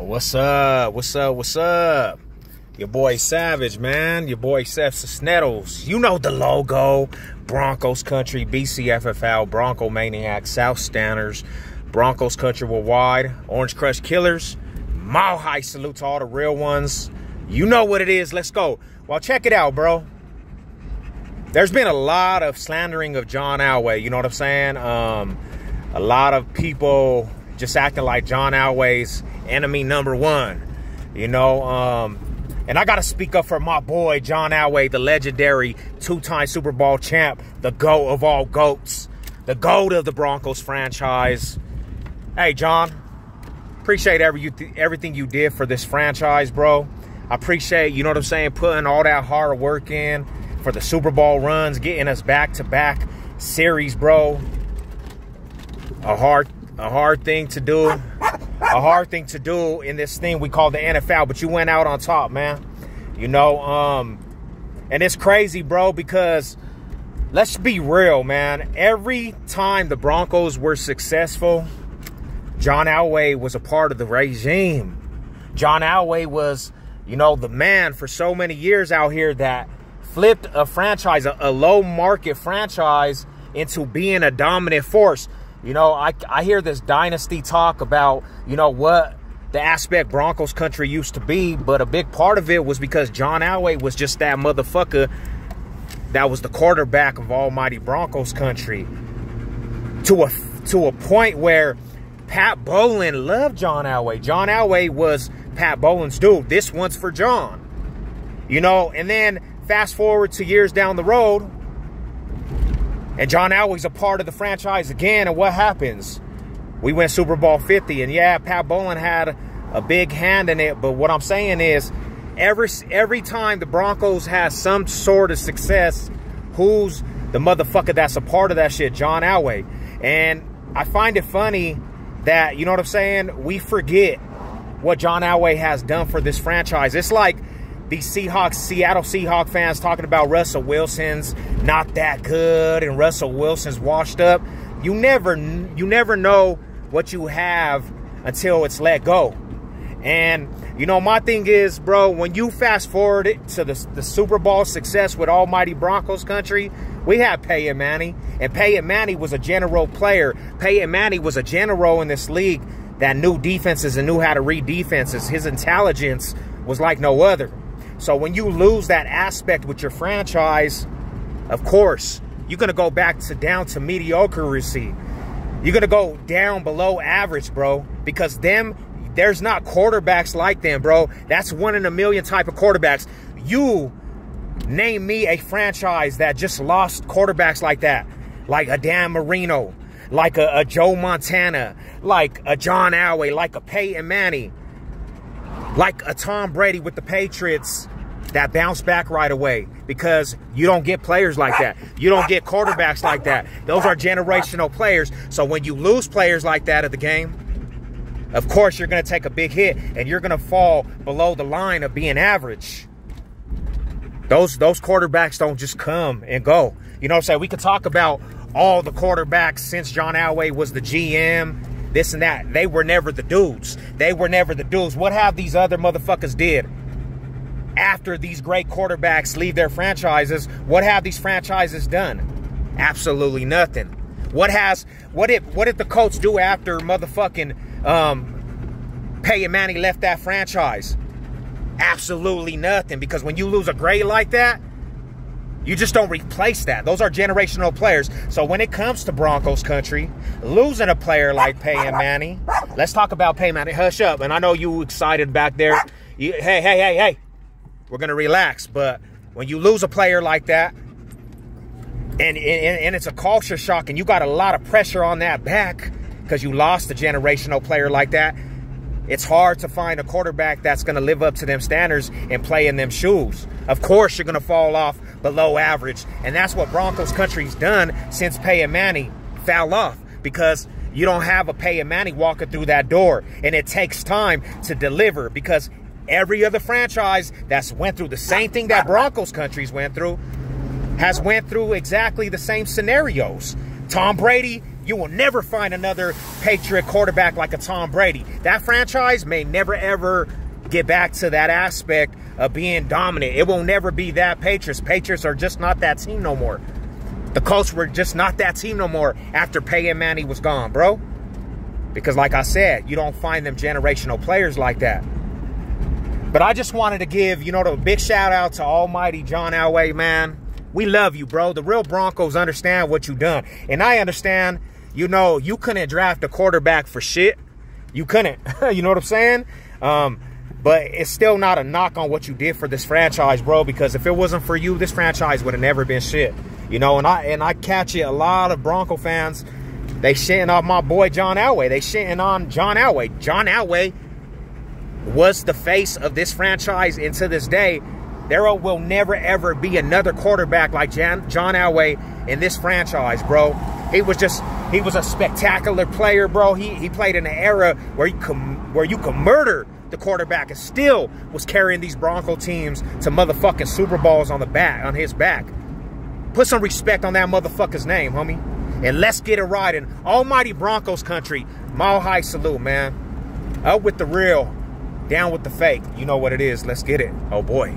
What's up? What's up? What's up? Your boy Savage, man. Your boy Seth Snettles. You know the logo. Broncos Country, BCFFL, Bronco Maniac, South Stanners, Broncos Country Worldwide, Orange Crush Killers. Mile high salute to all the real ones. You know what it is. Let's go. Well, check it out, bro. There's been a lot of slandering of John Elway. You know what I'm saying? A lot of people just acting like John Elway's enemy number one. You know, and I got to speak up for my boy, John Elway, the legendary two-time Super Bowl champ, the GOAT of all GOATs, the GOAT of the Broncos franchise. Hey, John, appreciate everything you did for this franchise, bro. I appreciate, you know what I'm saying, putting all that hard work in for the Super Bowl runs, getting us back-to-back series, bro. A hard thing to do. A hard thing to do in this thing we call the NFL, but you went out on top, man. You know, and it's crazy, bro, because let's be real, man. Every time the Broncos were successful, John Elway was a part of the regime. John Elway was, you know, the man for so many years out here that flipped a franchise, a low market franchise, into being a dominant force. You know, I hear this dynasty talk about, you know, what the aspect Broncos Country used to be, but a big part of it was because John Elway was just that motherfucker that was the quarterback of almighty Broncos Country. To a point where Pat Bowlin loved John Elway. John Elway was Pat Bowlin's dude. This one's for John. You know, and then fast forward to years down the road, and John Elway's a part of the franchise again, and what happens? We went Super Bowl 50, and yeah, Pat Bowlin had a big hand in it, but what I'm saying is, every time the Broncos has some sort of success, who's the motherfucker that's a part of that shit? John Elway. And I find it funny that, you know what I'm saying, we forget what John Elway has done for this franchise. It's like these Seattle Seahawks fans talking about Russell Wilson's not that good and Russell Wilson's washed up. You never know what you have until it's let go. And, you know, my thing is, bro, when you fast forward it to the Super Bowl success with almighty Broncos Country, we had Peyton Manning. And Peyton Manning was a general player. Peyton Manning was a general in this league that knew defenses and knew how to read defenses. His intelligence was like no other. So when you lose that aspect with your franchise, of course, you're going to go down to mediocrity. You're going to go down below average, bro, because there's not quarterbacks like them, bro. That's one in a million type of quarterbacks. You name me a franchise that just lost quarterbacks like that, like a Dan Marino, like a Joe Montana, like a John Elway, like a Peyton Manning, like a Tom Brady with the Patriots that bounce back right away, because you don't get players like that. You don't get quarterbacks like that. Those are generational players. So when you lose players like that at the game, of course you're going to take a big hit and you're going to fall below the line of being average. Those quarterbacks don't just come and go. You know what I'm saying? We could talk about all the quarterbacks since John Elway was the GM, this and that. They were never the dudes. They were never the dudes. What have these other motherfuckers did after these great quarterbacks leave their franchises? What have these franchises done? Absolutely nothing. What did the Colts do after motherfucking Peyton Manning left that franchise? Absolutely nothing. Because when you lose a great like that, you just don't replace that. Those are generational players. So when it comes to Broncos Country, losing a player like Peyton Manning, let's talk about Peyton Manning. Hush up. And I know you excited back there. Hey. We're going to relax. But when you lose a player like that, and it's a culture shock, and you got a lot of pressure on that back because you lost a generational player like that, it's hard to find a quarterback that's going to live up to them standards and play in them shoes. Of course, you're going to fall off below average. And that's what Broncos Country's done since Peyton Manning fell off, because you don't have a Peyton Manning walking through that door. And it takes time to deliver, because every other franchise that's went through the same thing that Broncos Country's went through has went through exactly the same scenarios. Tom Brady You will never find another Patriot quarterback like a Tom Brady. That franchise may never, ever get back to that aspect of being dominant. It will never be that Patriots. Patriots are just not that team no more. The Colts were just not that team no more after Peyton Manning was gone, bro. Because like I said, you don't find them generational players like that. But I just wanted to give, you know, the big shout out to almighty John Elway, man. We love you, bro. The real Broncos understand what you done. And I understand, you know, you couldn't draft a quarterback for shit. You couldn't. You know what I'm saying? But it's still not a knock on what you did for this franchise, bro. Because if it wasn't for you, this franchise would have never been shit. You know, and I catch it, a lot of Bronco fans, they shitting on my boy John Elway. They shitting on John Elway. John Elway was the face of this franchise, and to this day, there will never, ever be another quarterback like John Elway in this franchise, bro. He was a spectacular player, bro. He played in an era where you could murder the quarterback and still was carrying these Bronco teams to motherfucking Super Bowls on his back. Put some respect on that motherfucker's name, homie. And let's get it right in almighty Broncos country. Mile high salute, man. Up with the real, down with the fake. You know what it is. Let's get it. Oh, boy.